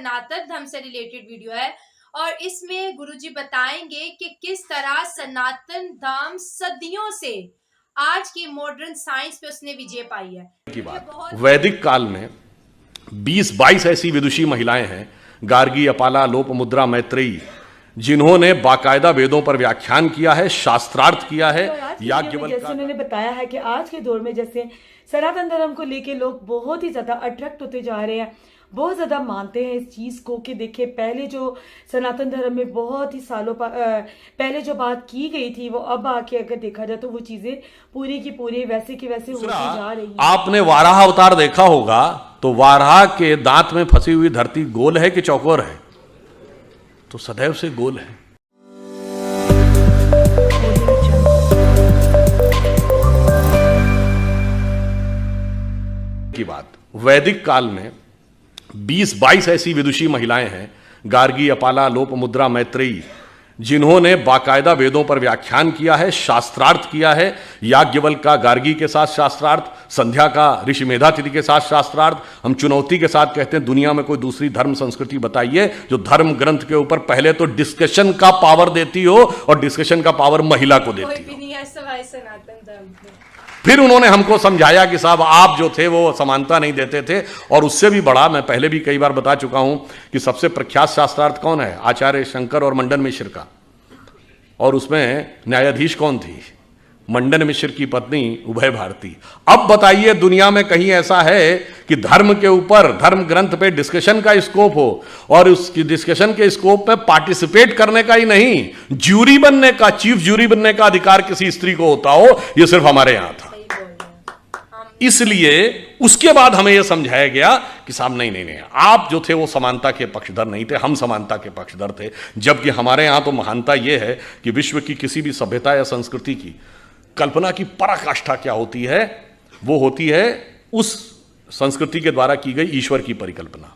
सनातन धर्म से related video है और इसमें गुरुजी बताएंगे कि किस तरह सनातन धर्म सदियों से आज की मॉडर्न साइंस पे उसने विजय पाई है। की बात, वैदिक काल में 20-22 ऐसी विदुषी महिलाएं हैं, गार्गी, अपाला, लोपमुद्रा, मैत्रेयी, जिन्होंने बाकायदा वेदों पर व्याख्यान किया है, शास्त्रार्थ किया है। याज्ञवल्क्य जैसे उन्होंने बताया है कि आज के दौर में जैसे सनातन धर्म को लेके लोग बहुत ही ज्यादा अट्रैक्ट होते जा रहे हैं, बहुत ज्यादा मानते हैं इस चीज को कि देखिए पहले जो सनातन धर्म में बहुत ही सालों पहले जो बात की गई थी वो अब आके अगर देखा जाए तो वो चीजें पूरी की पूरी वैसे की वैसे होती जा रही है। आपने वाराह अवतार देखा होगा तो वाराह के दांत में फंसी हुई धरती गोल है कि चौकोर है? तो सदैव से गोल है। की बात, वैदिक काल में 20-22 ऐसी विदुषी महिलाएं हैं, गार्गी, अपाला, लोपमुद्रा, मैत्रेयी, जिन्होंने बाकायदा वेदों पर व्याख्यान किया है, शास्त्रार्थ किया है। याज्ञवल्क्य का गार्गी के साथ शास्त्रार्थ, संध्या का ऋषि मेधातिथि के साथ शास्त्रार्थ। हम चुनौती के साथ कहते हैं दुनिया में कोई दूसरी धर्म संस्कृति बताइए जो धर्म ग्रंथ के ऊपर पहले तो डिस्कशन का पावर देती हो और डिस्कशन का पावर महिला को देती हो। सनातन धर्म फिर उन्होंने हमको समझाया कि साहब आप जो थे वो समानता नहीं देते थे। और उससे भी बड़ा, मैं पहले भी कई बार बता चुका हूं कि सबसे प्रख्यात शास्त्रार्थ कौन है? आचार्य शंकर और मंडन मिश्र का। और उसमें न्यायाधीश कौन थी? मंडन मिश्र की पत्नी उभय भारती। अब बताइए दुनिया में कहीं ऐसा है कि धर्म के ऊपर, धर्म ग्रंथ पे डिस्कशन का स्कोप हो और उसकी डिस्कशन के स्कोप में पार्टिसिपेट करने का ही नहीं, ज्यूरी बनने का, चीफ ज्यूरी बनने का अधिकार किसी स्त्री को होता हो? यह सिर्फ हमारे यहां था। इसलिए उसके बाद हमें यह समझाया गया कि साहब नहीं, आप जो थे वो समानता के पक्षधर नहीं थे, हम समानता के पक्षधर थे। जबकि हमारे यहां तो महानता यह है कि विश्व की किसी भी सभ्यता या संस्कृति की कल्पना की पराकाष्ठा क्या होती है? वो होती है उस संस्कृति के द्वारा की गई ईश्वर की परिकल्पना।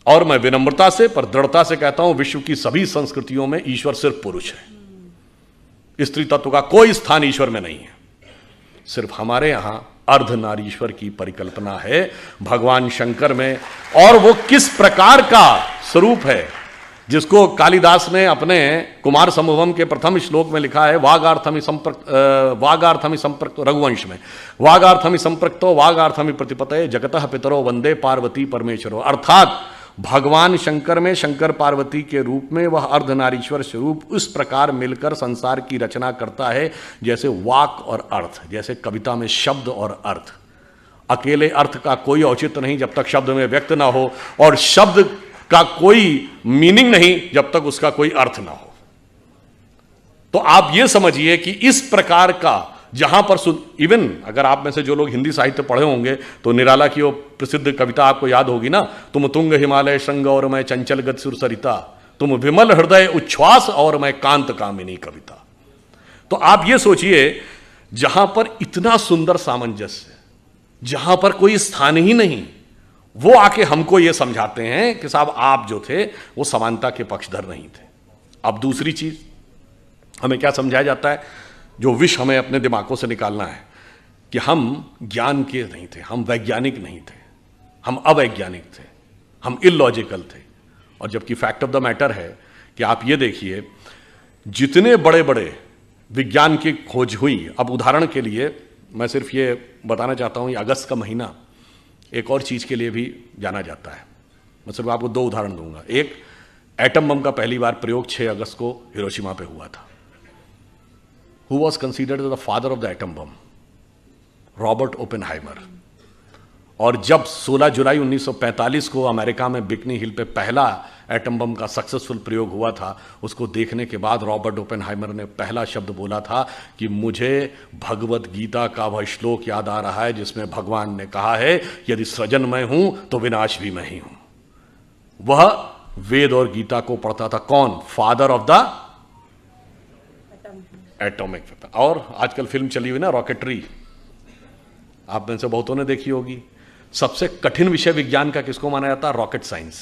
और मैं विनम्रता से पर दृढ़ता से कहता हूं विश्व की सभी संस्कृतियों में ईश्वर सिर्फ पुरुष है। स्त्री तत्व का कोई स्थान ईश्वर में नहीं है। सिर्फ हमारे यहां अर्धनारीश्वर की परिकल्पना है भगवान शंकर में। और वो किस प्रकार का स्वरूप है जिसको कालिदास ने अपने कुमार संभवम के प्रथम श्लोक में लिखा है, वागार्थमि संप्रक्त रघुवंश में, वागार्थमि संप्रक्तो वागार्थमि प्रतिपतये जगतः पितरो वंदे पार्वती परमेश्वरो। अर्थात भगवान शंकर में शंकर पार्वती के रूप में वह अर्धनारीश्वर स्वरूप उस प्रकार मिलकर संसार की रचना करता है जैसे वाक और अर्थ, जैसे कविता में शब्द और अर्थ। अकेले अर्थ का कोई औचित्य नहीं जब तक शब्द में व्यक्त ना हो, और शब्द का कोई मीनिंग नहीं जब तक उसका कोई अर्थ ना हो। तो आप यह समझिए कि इस प्रकार का जहां पर इवन अगर आप में से जो लोग हिंदी साहित्य पढ़े होंगे तो निराला की वो प्रसिद्ध कविता आपको याद होगी ना, तुम तुंग हिमालय श्रृंग और मैं चंचल गत सुर सरिता, तुम विमल हृदय उच्छ्वास और मैं कांत कामिनी कविता। तो आप ये सोचिए जहां पर इतना सुंदर सामंजस्य, जहां पर कोई स्थान ही नहीं, वो आके हमको ये समझाते हैं कि साहब आप जो थे वो समानता के पक्षधर नहीं थे। अब दूसरी चीज हमें क्या समझाया जाता है, जो विष हमें अपने दिमागों से निकालना है, कि हम ज्ञान के नहीं थे, हम वैज्ञानिक नहीं थे, हम अवैज्ञानिक थे, हम इलॉजिकल थे। और जबकि फैक्ट ऑफ द मैटर है कि आप ये देखिए जितने बड़े बड़े विज्ञान की खोज हुई। अब उदाहरण के लिए मैं सिर्फ ये बताना चाहता हूं, ये अगस्त का महीना एक और चीज के लिए भी जाना जाता है। मैं सिर्फ आपको 2 उदाहरण दूंगा। एक, एटम बम का पहली बार प्रयोग 6 अगस्त को हिरोशिमा पे हुआ था। Who was considered the father of the atom bomb? Robert Oppenheimer. और जब 16 जुलाई 1945 को अमेरिका में बिकनी हिल पे पहला एटम बम का सक्सेसफुल प्रयोग हुआ था, उसको देखने के बाद रॉबर्ट ओपेनहाइमर ने पहला शब्द बोला था कि मुझे भगवत गीता का वह श्लोक याद आ रहा है जिसमें भगवान ने कहा है यदि सृजन मैं हूं तो विनाश भी मैं ही हूं। वह वेद और गीता को पढ़ता था। कौन? Father of the atomic. और आजकल फिल्म चली हुई ना रॉकेटरी, आप में से बहुतों ने देखी होगी। सबसे कठिन विषय विज्ञान का किसको माना जाता है? Rocket science.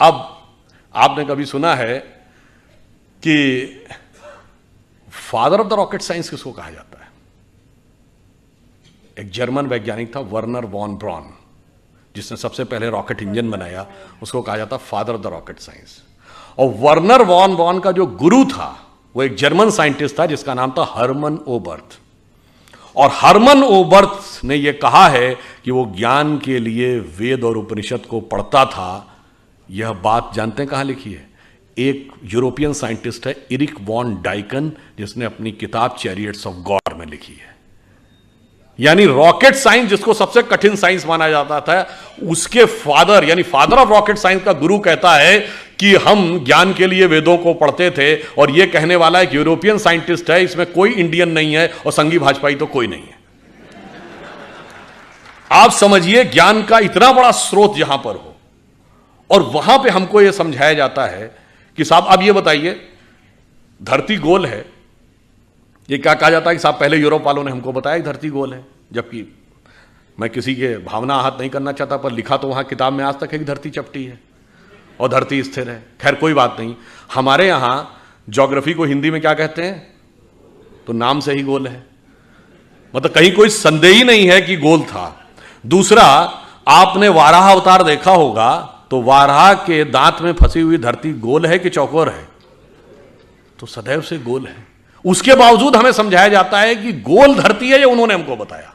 अब आपने कभी सुना है कि father of the rocket science किसको कहा जाता है? एक जर्मन वैज्ञानिक था, वर्नर वॉन ब्रॉन, जिसने सबसे पहले रॉकेट इंजन बनाया, उसको कहा जाता father of the rocket science. और वर्नर वॉन बॉर्न का जो गुरु था वो एक जर्मन साइंटिस्ट था जिसका नाम था हर्मन ओबर्थ। और हर्मन ओबर्थ ने यह कहा है कि वो ज्ञान के लिए वेद और उपनिषद को पढ़ता था। यह बात जानते हैं कहां लिखी है? एक यूरोपियन साइंटिस्ट है इरिक वॉन डाइकन, जिसने अपनी किताब चैरियट्स ऑफ गॉड में लिखी है। यानी रॉकेट साइंस, जिसको सबसे कठिन साइंस माना जाता था, उसके फादर यानी फादर ऑफ रॉकेट साइंस का गुरु कहता है कि हम ज्ञान के लिए वेदों को पढ़ते थे। और यह कहने वाला एक यूरोपियन साइंटिस्ट है, इसमें कोई इंडियन नहीं है और संघी भाजपाई तो कोई नहीं है। आप समझिए ज्ञान का इतना बड़ा स्रोत जहां पर हो, और वहां पे हमको यह समझाया जाता है कि साहब अब ये बताइए, धरती गोल है। ये क्या कहा जाता है कि साहब पहले यूरोप वालों ने हमको बताया कि धरती गोल है, जबकि मैं किसी के भावना आहत नहीं करना चाहता, पर लिखा तो वहां किताब में आज तक है कि धरती चपटी है और धरती स्थिर है। खैर कोई बात नहीं, हमारे यहां ज्योग्राफी को हिंदी में क्या कहते हैं? तो नाम से ही गोल है, मतलब कहीं कोई संदेह ही नहीं है कि गोल था। दूसरा, आपने वाराह अवतार देखा होगा, तो वाराह के दांत में फंसी हुई धरती गोल है कि चौकोर है? तो सदैव से गोल है। उसके बावजूद हमें समझाया जाता है कि गोल धरती है, ये उन्होंने हमको बताया।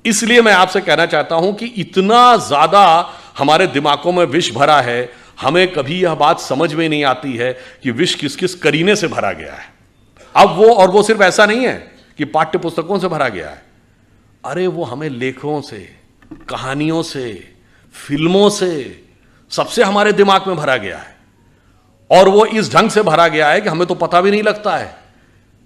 इसलिए मैं आपसे कहना चाहता हूं कि इतना ज्यादा हमारे दिमागों में विष भरा है, हमें कभी यह बात समझ में नहीं आती है कि विष किस किस करीने से भरा गया है। अब वो सिर्फ ऐसा नहीं है कि पाठ्य पुस्तकों से भरा गया है, अरे वो हमें लेखों से, कहानियों से, फिल्मों से, सबसे हमारे दिमाग में भरा गया है। और वो इस ढंग से भरा गया है कि हमें तो पता भी नहीं लगता है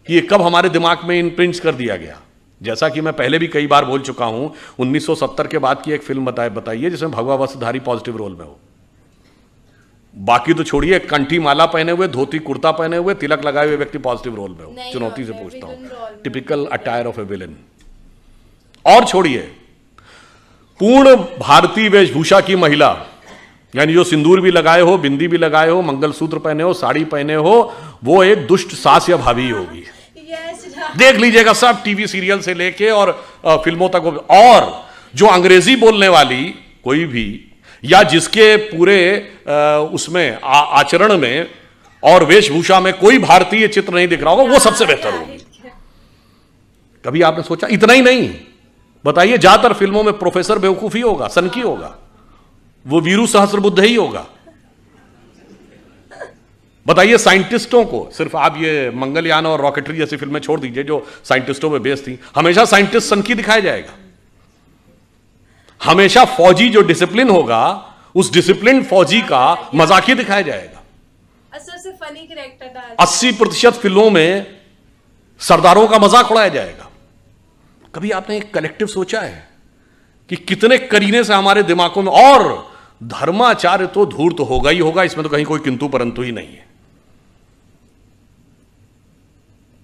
कि ये कब हमारे दिमाग में इम्प्रिंट कर दिया गया। जैसा कि मैं पहले भी कई बार बोल चुका हूं, 1970 के बाद की एक फिल्म बताइए जिसमें भगवा वस्त्रधारी पॉजिटिव रोल में हो। बाकी तो छोड़िए, कंठी माला पहने हुए, धोती कुर्ता पहने हुए, तिलक लगाए हुए व्यक्ति पॉजिटिव रोल में हो। चुनौती से पूछता हूं, typical attire of a villain. और छोड़िए, पूर्ण भारतीय वेशभूषा की महिला, यानी जो सिंदूर भी लगाए हो, बिंदी भी लगाए हो, मंगलसूत्र पहने हो, साड़ी पहने हो, वो एक दुष्ट सास या भाभी होगी। देख लीजिएगा, सब टीवी सीरियल से लेके और फिल्मों तक। और जो अंग्रेजी बोलने वाली कोई भी, या जिसके पूरे उसमें आचरण में और वेशभूषा में कोई भारतीय चित्र नहीं दिख रहा होगा, वो सबसे बेहतर होगी। कभी आपने सोचा? इतना ही नहीं, बताइए, ज्यादातर फिल्मों में प्रोफेसर बेवकूफी होगा, सनकी होगा, वो वीरू सहस्त्रबुद्धे ही होगा। बताइए, साइंटिस्टों को, सिर्फ आप ये मंगलयान और रॉकेटरी जैसी फिल्में छोड़ दीजिए जो साइंटिस्टों पे बेस्ड थी, हमेशा साइंटिस्ट सनकी दिखाया जाएगा। हमेशा फौजी जो डिसिप्लिन होगा, उस डिसिप्लिन फौजी का मजाकी दिखाया जाएगा। सबसे फनी कैरेक्टर डाल 80% फिल्मों में सरदारों का मजाक उड़ाया जाएगा। कभी आपने एक कलेक्टिव सोचा है कि कितने करीने से हमारे दिमागों में, और धर्माचार्य तो धूर्त होगा ही होगा, इसमें तो कहीं कोई किंतु परंतु ही नहीं है।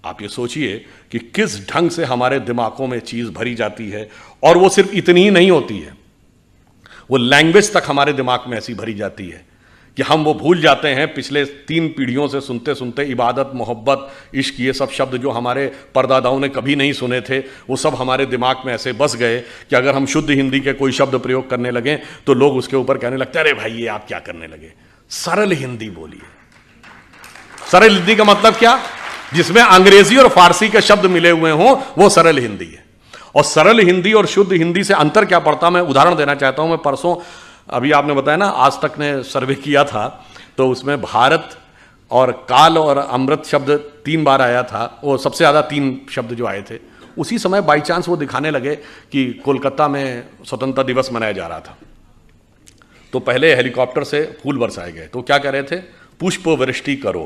आप ये सोचिए कि किस ढंग से हमारे दिमागों में चीज भरी जाती है। और वो सिर्फ इतनी ही नहीं होती है, वो लैंग्वेज तक हमारे दिमाग में ऐसी भरी जाती है कि हम वो भूल जाते हैं पिछले 3 पीढ़ियों से सुनते सुनते इबादत, मोहब्बत, इश्क, ये सब शब्द जो हमारे परदादाओं ने कभी नहीं सुने थे, वो सब हमारे दिमाग में ऐसे बस गए कि अगर हम शुद्ध हिंदी के कोई शब्द प्रयोग करने लगे तो लोग उसके ऊपर कहने लगते, अरे भाई ये आप क्या करने लगे, सरल हिंदी बोलिए। सरल हिंदी का मतलब क्या? जिसमें अंग्रेजी और फारसी के शब्द मिले हुए हों, वो सरल हिंदी है। और सरल हिंदी और शुद्ध हिंदी से अंतर क्या पड़ता, मैं उदाहरण देना चाहता हूं। मैं परसों, अभी आपने बताया ना, आज तक ने सर्वे किया था, तो उसमें भारत और काल और अमृत शब्द 3 बार आया था। वो सबसे ज्यादा 3 शब्द जो आए थे, उसी समय बाई चांस वो दिखाने लगे कि कोलकाता में स्वतंत्रता दिवस मनाया जा रहा था। तो पहले हेलीकॉप्टर से फूल बरसाए गए, तो क्या कह रहे थे? पुष्प वृष्टि करो।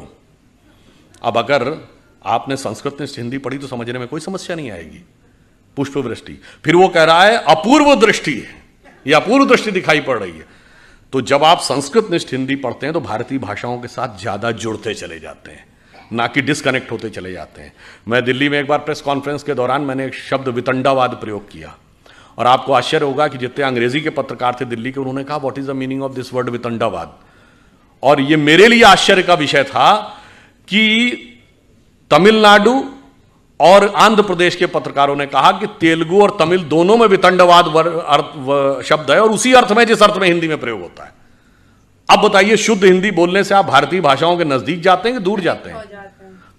अब अगर आपने संस्कृत में हिंदी पढ़ी तो समझने में कोई समस्या नहीं आएगी। पुष्प वृष्टि, फिर वो कह रहा है अपूर्व दृष्टि है, या अपूर्व दृष्टि दिखाई पड़ रही है। तो जब आप संस्कृत निष्ठ हिंदी पढ़ते हैं तो भारतीय भाषाओं के साथ ज्यादा जुड़ते चले जाते हैं, ना कि डिस्कनेक्ट होते चले जाते हैं। मैं दिल्ली में एक बार प्रेस कॉन्फ्रेंस के दौरान मैंने एक शब्द वितंडावाद प्रयोग किया, और आपको आश्चर्य होगा कि जितने अंग्रेजी के पत्रकार थे दिल्ली के, उन्होंने कहा what is the meaning of this word वितंडावाद। और ये मेरे लिए आश्चर्य का विषय था कि तमिलनाडु और आंध्र प्रदेश के पत्रकारों ने कहा कि तेलुगु और तमिल दोनों में वितंडवाद शब्द है और उसी अर्थ में जिस अर्थ में हिंदी में प्रयोग होता है। अब बताइए, शुद्ध हिंदी बोलने से आप भारतीय भाषाओं के नजदीक जाते हैं कि दूर जाते हैं?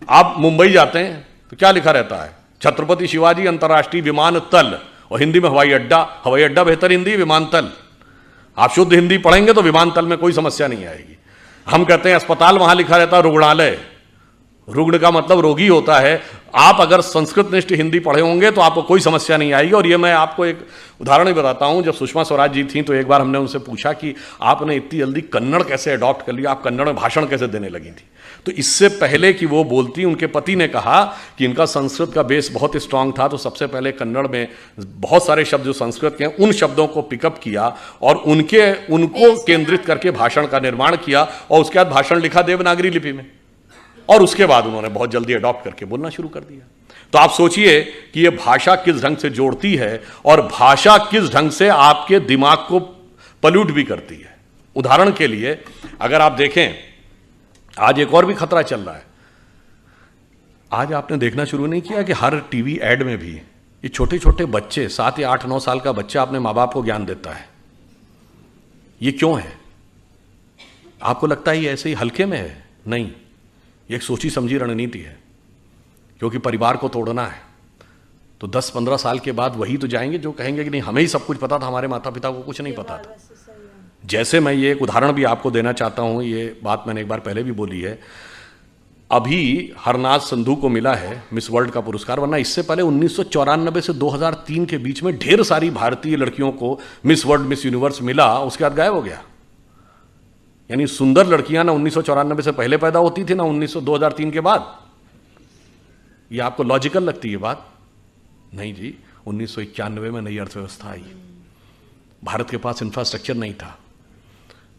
आप मुंबई जाते हैं तो क्या लिखा रहता है? छत्रपति शिवाजी अंतर्राष्ट्रीय विमानतल, और हिंदी में हवाई अड्डा। हवाई अड्डा बेहतर हिंदी, विमानतल। आप शुद्ध हिंदी पढ़ेंगे तो विमानतल में कोई समस्या नहीं आएगी। हम कहते हैं अस्पताल, वहां लिखा रहता है रुग्णालय। रुग्ण का मतलब रोगी होता है। आप अगर संस्कृत निष्ठ हिंदी पढ़े होंगे तो आपको कोई समस्या नहीं आएगी। और ये मैं आपको एक उदाहरण भी बताता हूं। जब सुषमा स्वराज जी थी तो एक बार हमने उनसे पूछा कि आपने इतनी जल्दी कन्नड़ कैसे अडॉप्ट कर लिया, आप कन्नड़ में भाषण कैसे देने लगी थी? तो इससे पहले कि वो बोलती, उनके पति ने कहा कि इनका संस्कृत का बेस बहुत स्ट्रांग था, तो सबसे पहले कन्नड़ में बहुत सारे शब्द जो संस्कृत के हैं उन शब्दों को पिकअप किया और उनको केंद्रित करके भाषण का निर्माण किया, और उसके बाद भाषण लिखा देवनागरी लिपि में, और उसके बाद उन्होंने बहुत जल्दी अडॉप्ट करके बोलना शुरू कर दिया। तो आप सोचिए कि ये भाषा किस ढंग से जोड़ती है और भाषा किस ढंग से आपके दिमाग को पल्यूट भी करती है। उदाहरण के लिए अगर आप देखें, आज एक और भी खतरा चल रहा है। आज आपने देखना शुरू नहीं किया कि हर टीवी एड में भी ये छोटे छोटे बच्चे, 7 या 8-9 साल का बच्चा अपने माँ बाप को ज्ञान देता है। ये क्यों है? आपको लगता है ये ऐसे ही हल्के में है? नहीं, ये एक सोची समझी रणनीति है, क्योंकि परिवार को तोड़ना है। तो 10-15 साल के बाद वही तो जाएंगे जो कहेंगे कि नहीं, हमें ही सब कुछ पता था, हमारे माता पिता को कुछ नहीं पता था। जैसे मैं ये एक उदाहरण भी आपको देना चाहता हूं, ये बात मैंने एक बार पहले भी बोली है। अभी हरनाज संधू को मिला है मिस वर्ल्ड का पुरस्कार, वरना इससे पहले 1994 से 2003 के बीच में ढेर सारी भारतीय लड़कियों को मिस वर्ल्ड, मिस यूनिवर्स मिला, उसके बाद गायब हो गया। यानी सुंदर लड़कियां ना 1994 से पहले पैदा होती थी, ना 2003 के बाद। ये आपको लॉजिकल लगती है बात? नहीं जी, 1991 में नई अर्थव्यवस्था आई, भारत के पास इंफ्रास्ट्रक्चर नहीं था,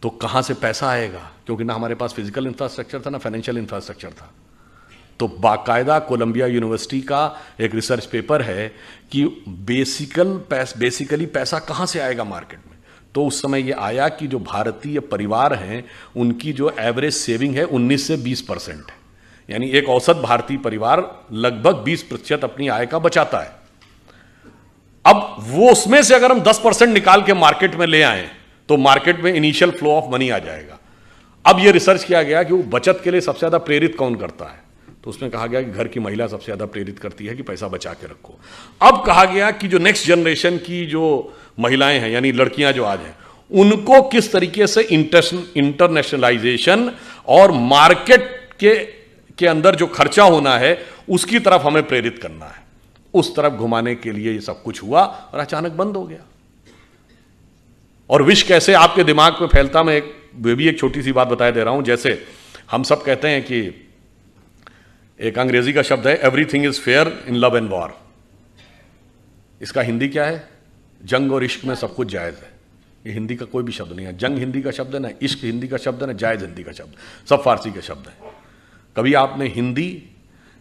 तो कहां से पैसा आएगा? क्योंकि ना हमारे पास फिजिकल इंफ्रास्ट्रक्चर था, ना फाइनेंशियल इंफ्रास्ट्रक्चर था। तो बाकायदा कोलंबिया यूनिवर्सिटी का एक रिसर्च पेपर है कि बेसिकली पैसा कहां से आएगा मार्केट में। तो उस समय ये आया कि जो भारतीय परिवार हैं उनकी जो एवरेज सेविंग है 19 से 20% है। यानी एक औसत भारतीय परिवार लगभग 20% अपनी आय का बचाता है। अब वो उसमें से अगर हम 10% निकाल के मार्केट में ले आए तो मार्केट में इनिशियल फ्लो ऑफ मनी आ जाएगा। अब ये रिसर्च किया गया कि वो बचत के लिए सबसे ज्यादा प्रेरित कौन करता है, तो उसमें कहा गया कि घर की महिला सबसे ज्यादा प्रेरित करती है कि पैसा बचा के रखो। अब कहा गया कि जो नेक्स्ट जनरेशन की जो महिलाएं हैं, यानी लड़कियां जो आज हैं, उनको किस तरीके से इंटरनेशनलाइजेशन और मार्केट के अंदर जो खर्चा होना है उसकी तरफ हमें प्रेरित करना है। उस तरफ घुमाने के लिए ये सब कुछ हुआ और अचानक बंद हो गया। और विष कैसे आपके दिमाग में फैलता, मैं एक छोटी सी बात बताए दे रहा हूं। जैसे हम सब कहते हैं कि एक अंग्रेजी का शब्द है everything is fair in love and war. इसका हिंदी क्या है? जंग और इश्क में सब कुछ जायज है। ये हिंदी का कोई भी शब्द नहीं है। जंग हिंदी का शब्द है, ना इश्क हिंदी का शब्द है, ना जायज हिंदी का शब्द, सब फारसी के शब्द है। कभी आपने हिंदी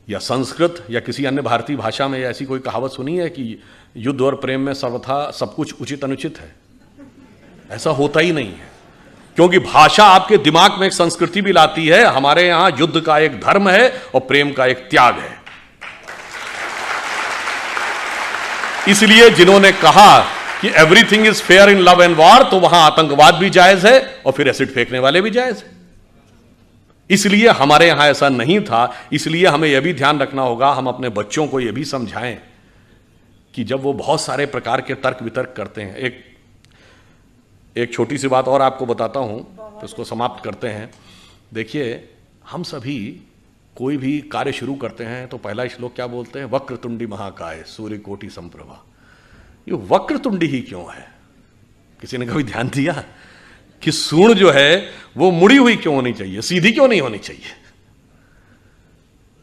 या संस्कृत या किसी अन्य भारतीय भाषा में ऐसी कोई कहावत सुनी है कि युद्ध और प्रेम में सर्वथा सब कुछ उचित अनुचित है? ऐसा होता ही नहीं है, क्योंकि भाषा आपके दिमाग में एक संस्कृति भी लाती है। हमारे यहां युद्ध का एक धर्म है और प्रेम का एक त्याग है। इसलिए जिन्होंने कहा कि everything is fair in love and war, तो वहां आतंकवाद भी जायज है और फिर एसिड फेंकने वाले भी जायज है। इसलिए हमारे यहां ऐसा नहीं था। इसलिए हमें यह भी ध्यान रखना होगा, हम अपने बच्चों को यह भी समझाएं कि जब वो बहुत सारे प्रकार के तर्क वितर्क करते हैं। एक छोटी सी बात और आपको बताता हूं, तो उसको समाप्त करते हैं। देखिए, हम सभी कोई भी कार्य शुरू करते हैं तो पहला श्लोक क्या बोलते हैं? वक्रतुंडी महाकाय सूर्य कोटि संप्रभा। ये वक्रतुंडी ही क्यों है? किसी ने कभी ध्यान दिया कि सूर्ण जो है वो मुड़ी हुई क्यों होनी चाहिए, सीधी क्यों नहीं होनी चाहिए?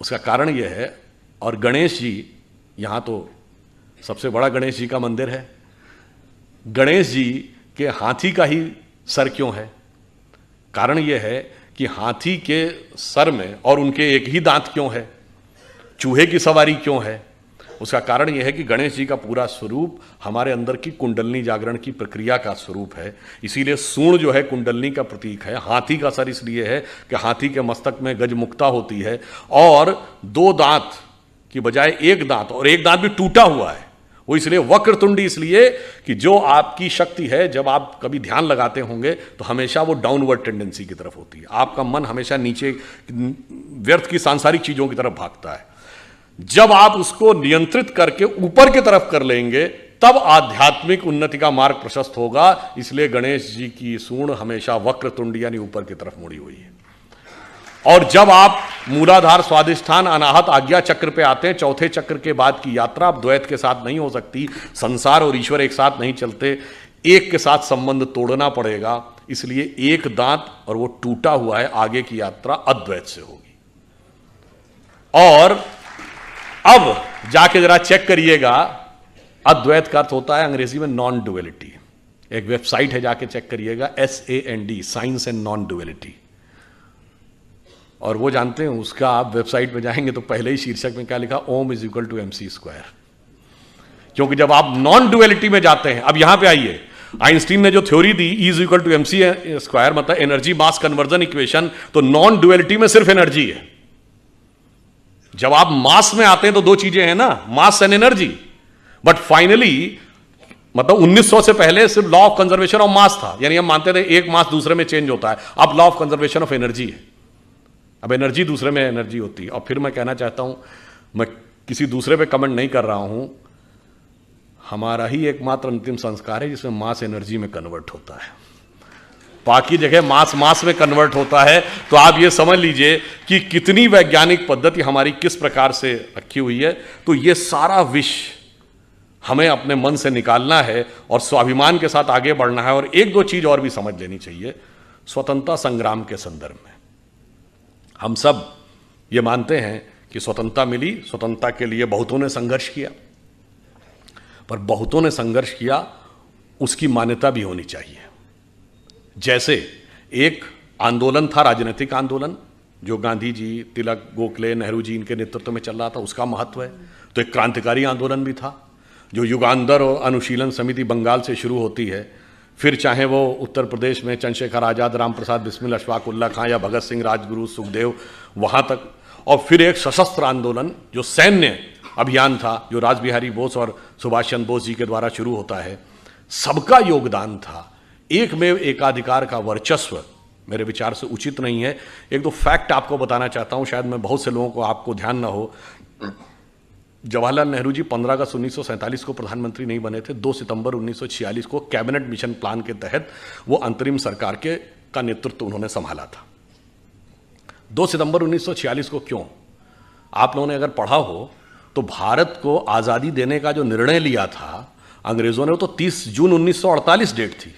उसका कारण यह है। और गणेश जी, यहां तो सबसे बड़ा गणेश जी का मंदिर है। गणेश जी के हाथी का ही सर क्यों है? कारण यह है कि हाथी के सर में और उनके एक ही दांत क्यों है? चूहे की सवारी क्यों है? उसका कारण यह है कि गणेश जी का पूरा स्वरूप हमारे अंदर की कुंडलनी जागरण की प्रक्रिया का स्वरूप है। इसीलिए सूर्ण जो है कुंडलनी का प्रतीक है। हाथी का सर इसलिए है कि हाथी के मस्तक में गजमुक्ता होती है और 2 दांत कि बजाय एक दांत, और एक दांत भी टूटा हुआ है, वो इसलिए वक्रतुंडी इसलिए कि जो आपकी शक्ति है, जब आप कभी ध्यान लगाते होंगे तो हमेशा वो डाउनवर्ड टेंडेंसी की तरफ होती है, आपका मन हमेशा नीचे व्यर्थ की सांसारिक चीजों की तरफ भागता है। जब आप उसको नियंत्रित करके ऊपर की तरफ कर लेंगे तब आध्यात्मिक उन्नति का मार्ग प्रशस्त होगा। इसलिए गणेश जी की सूंड हमेशा वक्रतुंड यानी ऊपर की तरफ मुड़ी हुई है। और जब आप मूलाधार, स्वादिष्ठान, अनाहत, आज्ञा चक्र पे आते हैं, चौथे चक्र के बाद की यात्रा अब द्वैत के साथ नहीं हो सकती, संसार और ईश्वर एक साथ नहीं चलते, एक के साथ संबंध तोड़ना पड़ेगा। इसलिए एक दांत और वो टूटा हुआ है, आगे की यात्रा अद्वैत से होगी। और अब जाके जरा चेक करिएगा, अद्वैत का अर्थ होता है अंग्रेजी में नॉन डुअलिटी। एक वेबसाइट है, जाके चेक करिएगा, SAND, science and non duality. और वो जानते हैं उसका, आप वेबसाइट पे जाएंगे तो पहले ही शीर्षक में क्या लिखा, ओम इज इक्वल टू MC²। क्योंकि जब आप नॉन डुअलिटी में जाते हैं, अब यहां पे आइए, आइंस्टीन ने जो थ्योरी दी E is equal to MC², मतलब एनर्जी मास कन्वर्जन इक्वेशन, तो नॉन डुअलिटी में सिर्फ एनर्जी है। जब आप मास में आते हैं तो दो चीजें हैं ना, mass and energy. But finally मतलब 1900 से पहले सिर्फ law of conservation of mass था, यानी हम मानते थे एक मास दूसरे में चेंज होता है। अब law of conservation of energy है, अब एनर्जी दूसरे में एनर्जी होती है। और फिर मैं कहना चाहता हूं, मैं किसी दूसरे पे कमेंट नहीं कर रहा हूं, हमारा ही एकमात्र अंतिम संस्कार है जिसमें मास एनर्जी में कन्वर्ट होता है, बाकी जगह मास मास में कन्वर्ट होता है। तो आप ये समझ लीजिए कि कितनी वैज्ञानिक पद्धति हमारी किस प्रकार से रखी हुई है। तो ये सारा विष हमें अपने मन से निकालना है और स्वाभिमान के साथ आगे बढ़ना है। और एक दो चीज और भी समझ लेनी चाहिए। स्वतंत्रता संग्राम के संदर्भ में हम सब ये मानते हैं कि स्वतंत्रता मिली, स्वतंत्रता के लिए बहुतों ने संघर्ष किया, पर बहुतों ने संघर्ष किया उसकी मान्यता भी होनी चाहिए। जैसे एक आंदोलन था, राजनीतिक आंदोलन, जो गांधी जी, तिलक, गोखले, नेहरू जी इनके नेतृत्व में चल रहा था, उसका महत्व है। तो एक क्रांतिकारी आंदोलन भी था, जो युगांधर और अनुशीलन समिति बंगाल से शुरू होती है, फिर चाहे वो उत्तर प्रदेश में चंद्रशेखर आज़ाद, राम प्रसाद बिस्मिल, अशफाक उल्ला खां या भगत सिंह, राजगुरु, सुखदेव, वहाँ तक। और फिर एक सशस्त्र आंदोलन जो सैन्य अभियान था, जो रासबिहारी बोस और सुभाष चंद्र बोस जी के द्वारा शुरू होता है। सबका योगदान था। एक में एकाधिकार का वर्चस्व मेरे विचार से उचित नहीं है। एक दो फैक्ट आपको बताना चाहता हूँ, शायद मैं बहुत से लोगों को आपको ध्यान ना हो। जवाहरलाल नेहरू जी 15 अगस्त 1947 को प्रधानमंत्री नहीं बने थे। 2 सितंबर 1946 को कैबिनेट मिशन प्लान के तहत वो अंतरिम सरकार का नेतृत्व उन्होंने संभाला था। 2 सितंबर 1946 को क्यों? आप लोगों ने अगर पढ़ा हो तो भारत को आज़ादी देने का जो निर्णय लिया था अंग्रेजों ने, वो तो 30 जून 1948 डेट थी।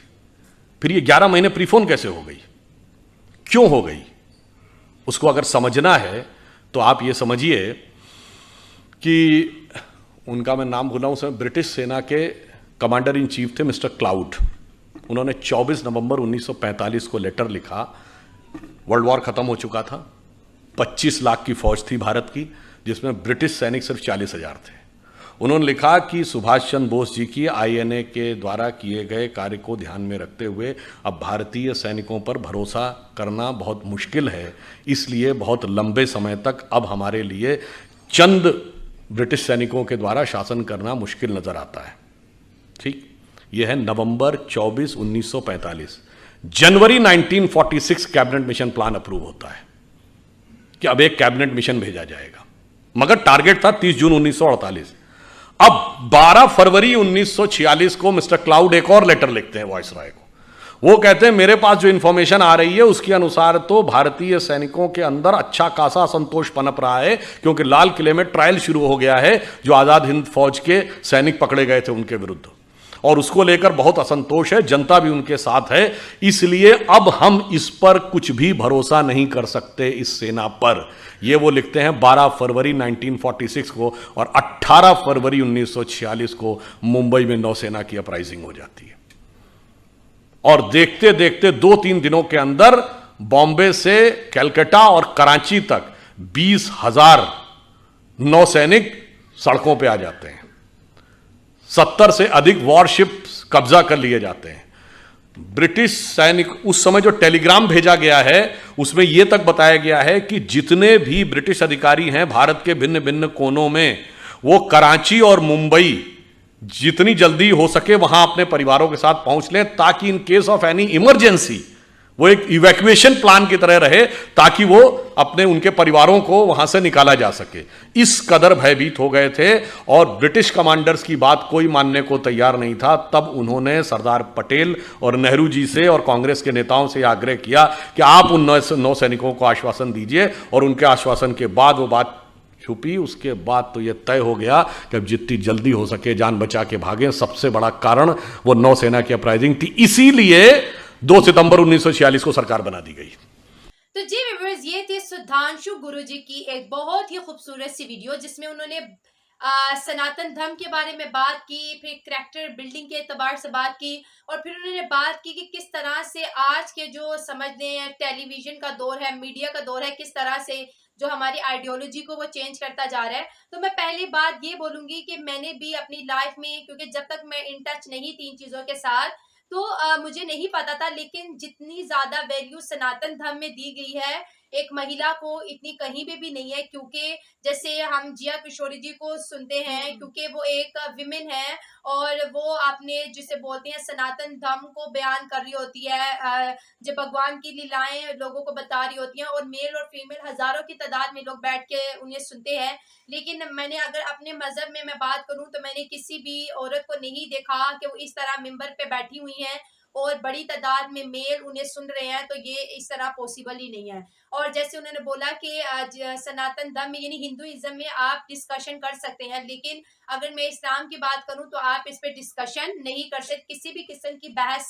फिर ये 11 महीने प्रीफोन कैसे हो गई, क्यों हो गई? उसको अगर समझना है तो आप ये समझिए कि उनका मैं नाम भूला हूं, उसमें ब्रिटिश सेना के कमांडर इन चीफ थे मिस्टर क्लाउड। उन्होंने 24 नवंबर 1945 को लेटर लिखा। वर्ल्ड वॉर खत्म हो चुका था, 25 लाख की फौज थी भारत की, जिसमें ब्रिटिश सैनिक सिर्फ 40,000 थे। उन्होंने लिखा कि सुभाष चंद्र बोस जी की INA के द्वारा किए गए कार्य को ध्यान में रखते हुए अब भारतीय सैनिकों पर भरोसा करना बहुत मुश्किल है, इसलिए बहुत लंबे समय तक अब हमारे लिए चंद ब्रिटिश सैनिकों के द्वारा शासन करना मुश्किल नजर आता है। ठीक, यह है नवंबर 24, 1945। जनवरी 1946 कैबिनेट मिशन प्लान अप्रूव होता है कि अब एक कैबिनेट मिशन भेजा जाएगा, मगर टारगेट था 30 जून 1948। अब 12 फरवरी 1946 को मिस्टर क्लाउड एक और लेटर लिखते हैं वायसराय को। वो कहते हैं मेरे पास जो इंफॉर्मेशन आ रही है उसके अनुसार तो भारतीय सैनिकों के अंदर अच्छा खासा असंतोष पनप रहा है, क्योंकि लाल किले में ट्रायल शुरू हो गया है जो आजाद हिंद फौज के सैनिक पकड़े गए थे उनके विरुद्ध, और उसको लेकर बहुत असंतोष है, जनता भी उनके साथ है। इसलिए अब हम इस पर कुछ भी भरोसा नहीं कर सकते, इस सेना पर। ये वो लिखते हैं 12 फरवरी 1946 को, और 18 फरवरी 1946 को मुंबई में नौसेना की अपराइजिंग हो जाती है। और देखते देखते 2-3 दिनों के अंदर बॉम्बे से कलकत्ता और कराची तक 20,000 नौसैनिक सड़कों पे आ जाते हैं। 70 से अधिक वॉरशिप्स कब्जा कर लिए जाते हैं। ब्रिटिश सैनिक उस समय जो टेलीग्राम भेजा गया है उसमें यह तक बताया गया है कि जितने भी ब्रिटिश अधिकारी हैं भारत के भिन्न भिन्न कोनों में, वो कराची और मुंबई जितनी जल्दी हो सके वहां अपने परिवारों के साथ पहुंच लें, ताकि in case of any emergency वो एक इवैक्यूएशन प्लान की तरह रहे, ताकि वो अपने उनके परिवारों को वहां से निकाला जा सके। इस कदर भयभीत हो गए थे और ब्रिटिश कमांडर्स की बात कोई मानने को तैयार नहीं था। तब उन्होंने सरदार पटेल और नेहरू जी से और कांग्रेस के नेताओं से आग्रह किया कि आप उन नौ सैनिकों को आश्वासन दीजिए, और उनके आश्वासन के बाद वो बात छुपी। उसके बाद तो यह तय हो गया कि अब जितनी जल्दी हो सके जान बचा के भागें। सबसे बड़ा कारण वो नौसेना की अपराइजिंग थी, इसीलिए 2 सितंबर 1946 को सरकार बना दी गई। तो जी व्यूअर्स, ये थी सुधांशु गुरुजी की एक बहुत ही खूबसूरत सी वीडियो, जिसमें उन्होंने सनातन धर्म के बारे में बात की, फिर करैक्टर बिल्डिंग के एतबार से बात की, और फिर उन्होंने बात की कि किस तरह से आज के जो समझ लें टेलीविजन का दौर है, मीडिया का दौर है, किस तरह से जो हमारी आइडियोलॉजी को वो चेंज करता जा रहा है। तो मैं पहली बात ये बोलूंगी कि मैंने भी अपनी लाइफ में, क्योंकि जब तक मैं इन टच नहीं थी इन चीजों के साथ, तो मुझे नहीं पता था, लेकिन जितनी ज्यादा वैल्यू सनातन धर्म में दी गई है एक महिला को, इतनी कहीं पे भी नहीं है। क्योंकि जैसे हम जिया किशोरी जी को सुनते हैं, क्योंकि वो एक विमेन है और वो आपने जिसे बोलते हैं सनातन धर्म को बयान कर रही होती है, जो भगवान की लीलाएं लोगों को बता रही होती हैं, और मेल और फीमेल हजारों की तादाद में लोग बैठ के उन्हें सुनते हैं। लेकिन मैंने अगर अपने मजहब में मैं बात करूं तो मैंने किसी भी औरत को नहीं देखा कि वो इस तरह मिंबर पे बैठी हुई हैं और बड़ी तादाद में मेल उन्हें सुन रहे हैं। तो ये इस तरह पॉसिबल ही नहीं है। और जैसे उन्होंने बोला कि आज सनातन धर्म में यानी हिंदुइज्म में आप डिस्कशन कर सकते हैं, लेकिन अगर मैं इस्लाम की बात करूं तो आप इस पे डिस्कशन नहीं कर सकते, किसी भी किस्म की बहस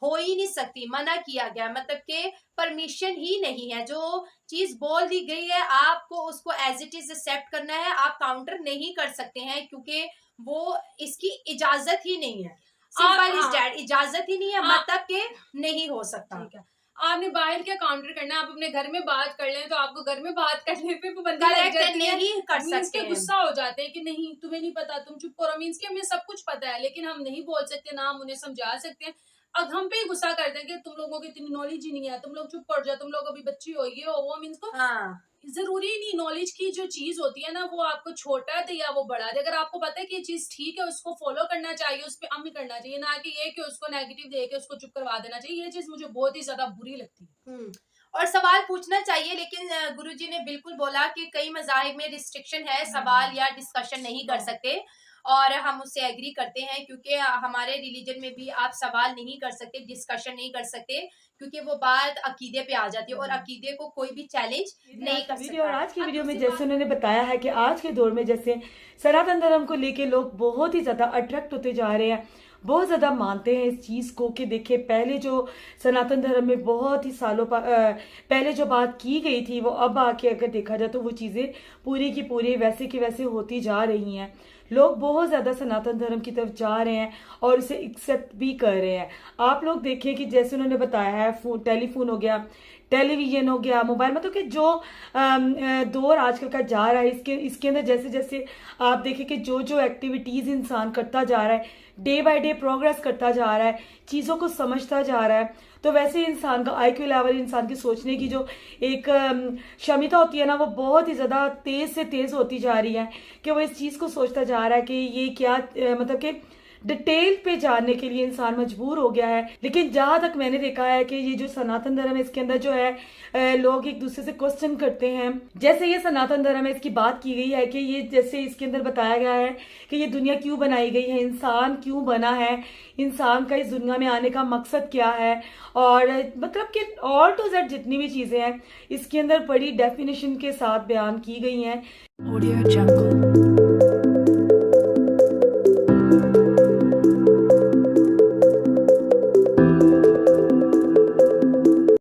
हो ही नहीं सकती, मना किया गया, मतलब कि परमिशन ही नहीं है। जो चीज बोल दी गई है आपको उसको एज इट इज एक्सेप्ट करना है, आप काउंटर नहीं कर सकते हैं, क्योंकि वो इसकी इजाजत ही नहीं है। सिंपल इज दैट, इजाजत ही नहीं है, मतलब के नहीं हो सकता। ठीक है, आपने बाहर क्या काउंटर करना, आप अपने घर में बात कर लें तो आपको घर में बात करने पे पाबंदी लग जाती है, नहीं कर सकते हैं। गुस्सा हो जाते हैं कि नहीं तुम्हें नहीं पता, तुम चुप करो। मीन्स कि हमें सब कुछ पता है लेकिन हम नहीं बोल सकते, ना हम उन्हें समझा सकते हैं। अब हम पे ही गुस्सा कर देंगे, तुम लोगों की इतनी नॉलेज ही नहीं है, तुम लोग चुप कर जाओ, तुम लोग अभी बच्ची हो, ये हो वो। मीन्स को जरूरी नहीं, नॉलेज की जो चीज होती है ना वो आपको छोटा दे या वो बड़ा दे, अगर आपको पता है कि ये चीज ठीक है उसको फॉलो करना चाहिए, उस पर अमल करना चाहिए, ना कि ये कि उसको नेगेटिव दे के उसको चुप करवा देना चाहिए। ये चीज मुझे बहुत ही ज्यादा बुरी लगती है। और सवाल पूछना चाहिए, लेकिन गुरुजी ने बिल्कुल बोला कि कई मज़ाहिब में रिस्ट्रिक्शन है, सवाल या डिस्कशन नहीं कर सकते, और हम उससे एग्री करते हैं, क्योंकि हमारे रिलीजन में भी आप सवाल नहीं कर सकते, डिस्कशन नहीं कर सकते, क्योंकि वो बात अकीदे पे आ जाती है और अकीदे को कोई भी चैलेंज नहीं कर सकता। और आज की वीडियो में जैसे उन्होंने बताया है कि आज के दौर में जैसे सनातन धर्म को लेके लोग बहुत ही ज्यादा अट्रैक्ट होते जा रहे हैं, बहुत ज़्यादा मानते हैं इस चीज़ को कि देखिए पहले जो सनातन धर्म में बहुत ही सालों पहले जो बात की गई थी वो अब आके अगर देखा जाए तो वो चीज़ें पूरी की पूरी वैसे की वैसे होती जा रही हैं। लोग बहुत ज़्यादा सनातन धर्म की तरफ जा रहे हैं और इसे एक्सेप्ट भी कर रहे हैं। आप लोग देखिए कि जैसे उन्होंने बताया है टेलीफोन हो गया, टेलीविजन हो गया, मोबाइल, मतलब कि जो दौर आजकल का जा रहा है इसके अंदर जैसे जैसे आप देखिए कि जो जो एक्टिविटीज़ इंसान करता जा रहा है, डे बाय डे प्रोग्रेस करता जा रहा है, चीज़ों को समझता जा रहा है, तो वैसे इंसान का IQ लेवल, इंसान की सोचने की जो एक क्षमता होती है ना, वो बहुत ही ज़्यादा तेज़ से तेज़ होती जा रही है कि वो इस चीज़ को सोचता जा रहा है कि ये क्या मतलब कि डिटेल पे जानने के लिए इंसान मजबूर हो गया है। लेकिन जहाँ तक मैंने देखा है कि ये जो सनातन धर्म है इसके अंदर जो है लोग एक दूसरे से क्वेश्चन करते हैं। जैसे ये सनातन धर्म है इसकी बात की गई है कि ये जैसे इसके अंदर बताया गया है कि ये दुनिया क्यों बनाई गई है, इंसान क्यों बना है, इंसान का इस दुनिया में आने का मकसद क्या है, और मतलब कि ऑल टू जेड जितनी भी चीज़ें हैं इसके अंदर बड़ी डेफिनेशन के साथ बयान की गई हैं। Audio Jungle।